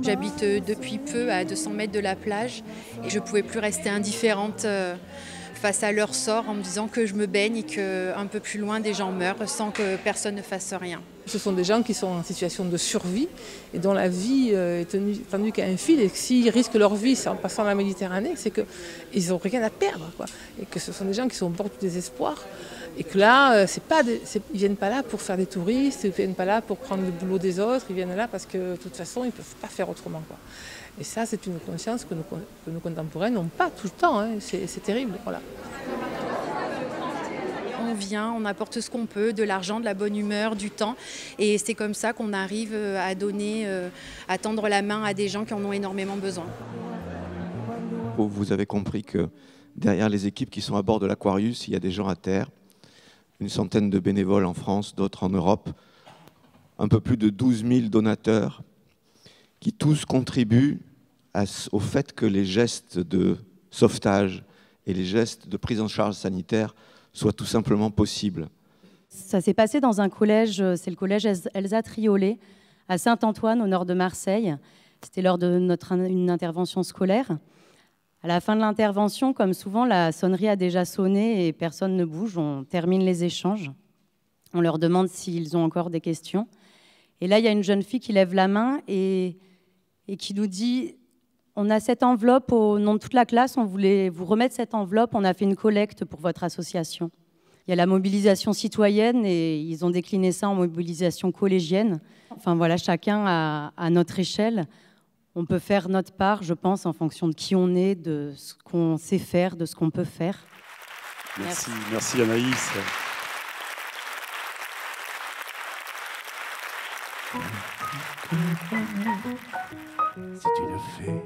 J'habite depuis peu à 200 mètres de la plage et je ne pouvais plus rester indifférente face à leur sort en me disant que je me baigne et qu'un peu plus loin des gens meurent sans que personne ne fasse rien. Ce sont des gens qui sont en situation de survie et dont la vie est tendue qu'à un fil, et que s'ils risquent leur vie en passant la Méditerranée, c'est qu'ils n'ont rien à perdre, quoi. Et que ce sont des gens qui sont au bord du désespoir et que là, ils ne viennent pas là pour faire des touristes, ils ne viennent pas là pour prendre le boulot des autres, ils viennent là parce que de toute façon, ils ne peuvent pas faire autrement, quoi. Et ça, c'est une conscience que nos contemporains n'ont pas tout le temps, hein. C'est terrible, voilà. On vient, on apporte ce qu'on peut, de l'argent, de la bonne humeur, du temps. Et c'est comme ça qu'on arrive à donner, à tendre la main à des gens qui en ont énormément besoin. Vous avez compris que derrière les équipes qui sont à bord de l'Aquarius, il y a des gens à terre, une centaine de bénévoles en France, d'autres en Europe, un peu plus de 12 000 donateurs qui tous contribuent au fait que les gestes de sauvetage et les gestes de prise en charge sanitaire soient tout simplement possibles. Ça s'est passé dans un collège, c'est le collège Elsa Triolet, à Saint-Antoine, au nord de Marseille. C'était lors de une intervention scolaire. À la fin de l'intervention, comme souvent, la sonnerie a déjà sonné et personne ne bouge. On termine les échanges. On leur demande s'ils ont encore des questions. Et là, il y a une jeune fille qui lève la main et qui nous dit « On a cette enveloppe au nom de toute la classe, on voulait vous remettre cette enveloppe, on a fait une collecte pour votre association. » Il y a la mobilisation citoyenne et ils ont décliné ça en mobilisation collégienne. Enfin voilà, chacun à notre échelle. On peut faire notre part, je pense, en fonction de qui on est, de ce qu'on sait faire, de ce qu'on peut faire. Merci Anaïs. C'est une fée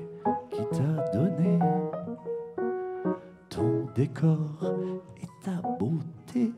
qui t'a donné ton décor et ta beauté.